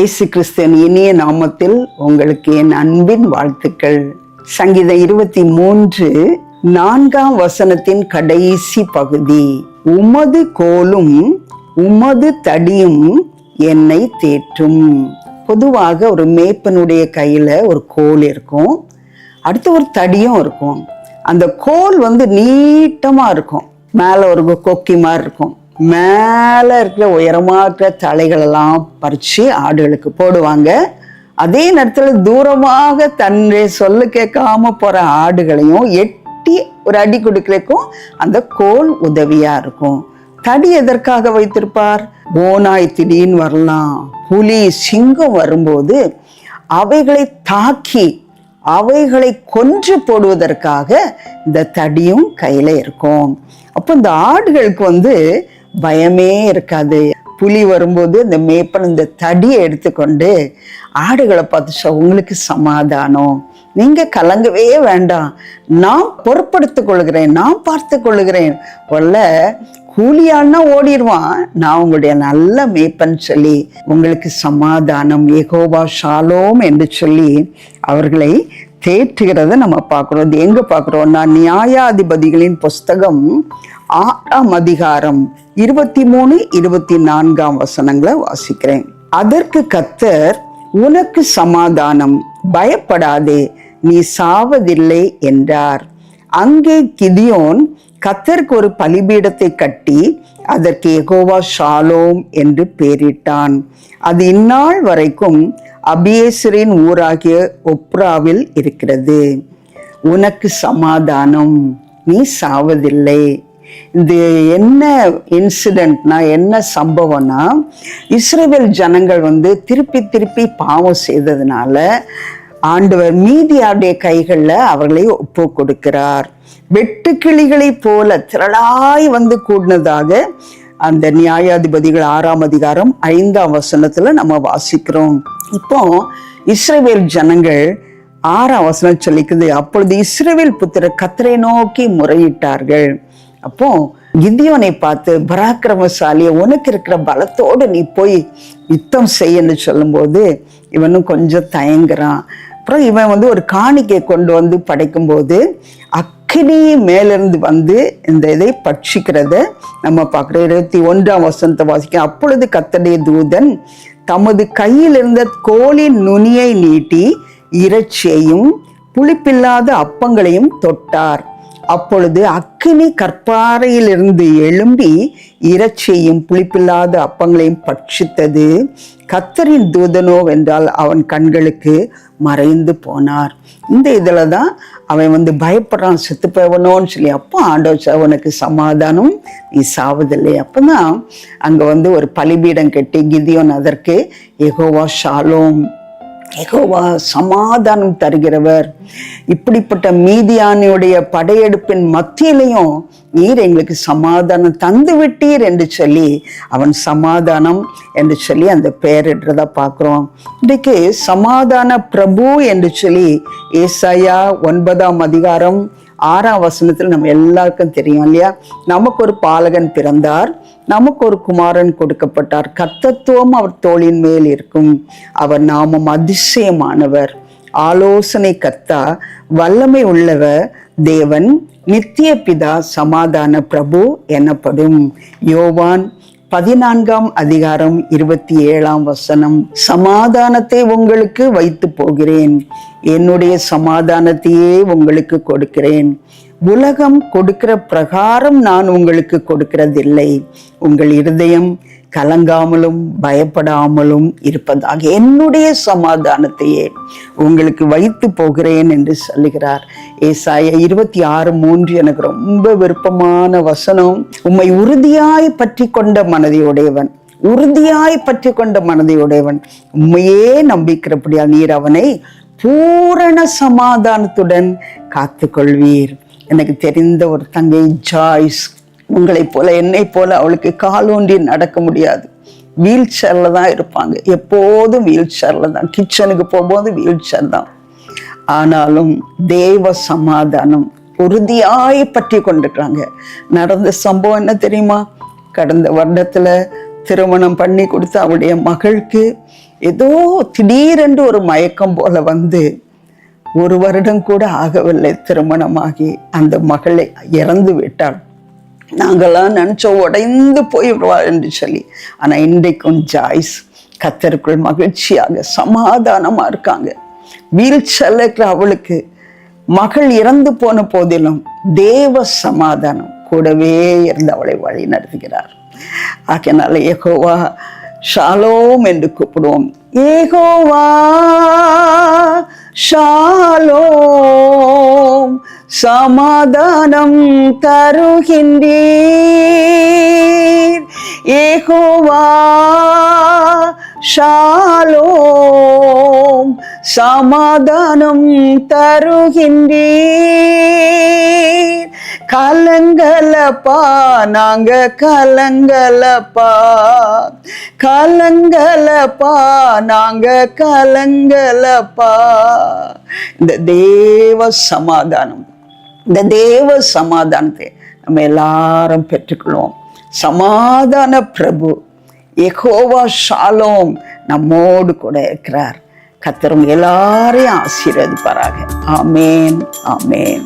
இயேசு கிறிஸ்துவின் இனிய நாமத்தில் உங்களுக்கு என் அன்பின் வாழ்த்துக்கள். சங்கீதம் 23:4 கடைசி பகுதி. உமது கோலும் உமது தடியும் என்னை தேற்றும். பொதுவாக ஒரு மேய்ப்பனுடைய கையில ஒரு கோல் இருக்கும், அடுத்து ஒரு தடியும் இருக்கும். அந்த கோல் நீட்டமா இருக்கும், மேல ஒரு கொக்கி மாதிரி இருக்கும். மேல இருக்கிற உயரமா இருக்கிற தலைகள் எல்லாம் பறிச்சு ஆடுகளுக்கு போடுவாங்க. அதே நேரத்துல தூரமாக தன்னை சொல்ல கேட்காம போற ஆடுகளையும் எட்டி ஒரு அடி கொடுக்கறதுக்கும் அந்த கோல் உதவியா இருக்கும். தடி எதற்காக வைத்திருப்பார்? ஓநாய் திடீர்னு வரலாம், புலி சிங்கம் வரும்போது அவைகளை தாக்கி அவைகளை கொன்று போடுவதற்காக இந்த தடியும் கையில இருக்கும். அப்போ இந்த ஆடுகளுக்கு பயமே இருக்காது. புலி வரும்போது இந்த மேய்ப்பன் இந்த தடியை எடுத்துக்கொண்டு ஆடுகளை பார்த்து உங்களுக்கு சமாதானம், நீங்க கலங்கவே வேண்டாம், நான் பொறுப்படுத்திக் கொள்கிறேன், நான் பார்த்து கொள்கிறேன். கூலியானா ஓடிடுவான், நான் உங்களுடைய நல்ல மேய்ப்பன் சொல்லி உங்களுக்கு சமாதானம், யெகோவா ஷாலோம் என்று சொல்லி அவர்களை தேற்றுகிறத நம்ம பார்க்கிறோம். இது எங்க பார்க்கிறோம்? நான் நியாயாதிபதிகளின் புஸ்தகம் 6:23-24 வாசிக்கிறேன். அதற்கு கர்த்தர், உனக்கு சமாதானம், பயப்படாதே, நீ சாவதில்லை என்றார். அங்கே கிதியோன் கர்த்தருக்கு ஒரு பலிபீடத்தை கட்டி அதற்கு யெகோவா ஷாலோம் என்று பெயரிட்டான். அது இந்நாள் வரைக்கும் அபியேசரின் ஊராகிய ஒப்ராவில் இருக்கிறது. உனக்கு சமாதானம், நீ சாவதில்லை. இது என்ன இன்சிடென்ட்னா, என்ன சம்பவம்னா, இஸ்ரவேல் ஜனங்கள் திருப்பி திருப்பி பாவம் செய்ததுனால ஆண்டவர் மீதியாருடைய கைகளில் அவர்களை ஒப்பு கொடுக்கிறார். வெட்டுக்கிளிகளை போல திரளாய் கூடினதாக அந்த நியாயாதிபதிகள் 6:5 நம்ம வாசிக்கிறோம். இப்போ இஸ்ரவேல் ஜனங்கள் 6 சொல்லிக்குது, அப்பொழுது இஸ்ரவேல் புத்திரர் கர்த்தரை நோக்கி முறையிட்டார்கள். அப்போ கிதியோனை பார்த்து, பராக்கிரமசாலிய, உனக்கு இருக்கிற பலத்தோடு நீ போய் யுத்தம் செய்யன்னு சொல்லும்போது இவனும் கொஞ்சம் தயங்குறான். அப்புறம் இவன் ஒரு காணிக்கை கொண்டு படைக்கும் போது அக்கினி மேலிருந்து இந்த இதை பட்சிக்கிறத நம்ம பார்க்கிறோம். 21 வாசிக்க, அப்பொழுது கர்த்தருடைய தூதன் தமது கையில் இருந்த கோலின் நுனியை நீட்டி இறைச்சியையும் புளிப்பில்லாத அப்பங்களையும் தொட்டார். அப்பொழுது அக்கினி கற்பாறையிலிருந்து எழும்பி இறைச்சியையும் புளிப்பில்லாத அப்பங்களையும் பட்சித்தது. கர்த்தரின் தூதனோ வென்றால் அவன் கண்களுக்கு மறைந்து போனார். இந்த இதுல தான் அவன் பயப்படுறான், செத்து போவனோன்னு சொல்லி. அப்போ ஆண்டவர், உனக்கு சமாதானம், நீ சாவதில்லை. அப்பதான் அங்க ஒரு பலிபீடம் கட்டி கிதியோன் அதற்கு யெகோவா ஷாலோம், யெகோவா சமாதானம் தருகிறவர், இப்படிப்பட்ட மீதியானுடைய படையெடுப்பின் மத்தியிலையும் நீர் எங்களுக்கு சமாதானம் தந்து விட்டீர் என்று சொல்லி அவன் சமாதானம் என்று சொல்லி அந்த பெயரிடுறத பார்க்கிறோம். இன்றைக்கு சமாதான பிரபு என்று சொல்லி ஏசாயா 9:6 நம்ம எல்லாருக்கும் தெரியும் இல்லையா? நமக்கு ஒரு பாலகன் பிறந்தார், நமக்கு ஒரு குமாரன் கொடுக்கப்பட்டார், கர்த்தத்துவம் அவர் தோளின் மேல் இருக்கும், அவர் நாமம் அதிசயமானவர், ஆலோசனை கர்த்தா, வல்லமை உள்ளவர், தேவன், நித்திய பிதா, சமாதான பிரபு எனப்படும். யோவான் 14:27 சமாதானத்தை உங்களுக்கு வைத்து போகிறேன், என்னுடைய சமாதானத்தையே உங்களுக்கு கொடுக்கிறேன், உலகம் கொடுக்கிற பிரகாரம் நான் உங்களுக்கு கொடுக்கிறதில்லை, உங்கள் இருதயம் கலங்காமலும் பயப்படாமலும் இருப்பதாக என்னுடைய சமாதானத்தையே உங்களுக்கு வைத்து போகிறேன் என்று சொல்லுகிறார். ஏசாயா 26:3 எனக்கு ரொம்ப விருப்பமான வசனம். உம்மை உறுதியாய் பற்றி கொண்ட மனதையுடையவன், உறுதியாய் பற்றி கொண்ட மனதையுடையவன் உண்மையே நம்பிக்கிறபடியால் நீர் அவனை பூரண சமாதானத்துடன் காத்து கொள்வீர். எனக்கு தெரிந்த ஒரு தங்கை ஜாய்ஸ், உங்களை போல என்னை போல அவளுக்கு காலூன்றி நடக்க முடியாது, வீல் சேர்ல தான் இருப்பாங்க, எப்போதும் வீல் சேர்ல தான், கிச்சனுக்கு போகும்போது வீல் சேர் தான். ஆனாலும் தேவ சமாதானம் உறுதியாய் பற்றி கொண்டுட்டாங்க. நடந்த சம்பவம் என்ன தெரியுமா? கடந்த வருடத்துல திருமணம் பண்ணி கொடுத்த அவளுடைய மகளுக்கு ஏதோ திடீரென்று ஒரு மயக்கம் போல வந்து 1 வருடம் கூட ஆகவில்லை திருமணமாகி அந்த மகளை இறந்து விட்டாள். நாங்களாம் நினைச்சோம் உடைந்து போயிடுவா என்று சொல்லி. ஆனா இன்றைக்கும் ஜாய்ஸ் கர்த்தருக்குள் மகிழ்ச்சியாக சமாதானமா இருக்காங்க. வீல் சேர்ல அவளுக்கு மகள் இறந்து போன போதிலும் தேவ சமாதானம் கூடவே இருந்து அவளை வழி நடத்துகிறார். ஆகையினால யெகோவா ஷாலோம் என்று கூப்பிடுவோம். யெகோவா ஷாலோம், சமாதானம் தருகின்றீர். யெகோவா ஷாலோம், சமாதானம் தருகின்றீர். கலங்கலப்பா நாங்க கலங்கலப்பா, கலங்கலப்பா நாங்க கலங்கலப்பா. இந்த தேவ சமாதானம், இந்த தேவ சமாதானத்தை நம்ம எல்லாரும் பெற்றுக்கொள்வோம். சமாதான பிரபு யெகோவா ஷாலோம் நம்மோடு கூட இருக்கிறார். கர்த்தர் எல்லாரையும் ஆசீர்வதிப்பாராக. ஆமேன், ஆமேன்.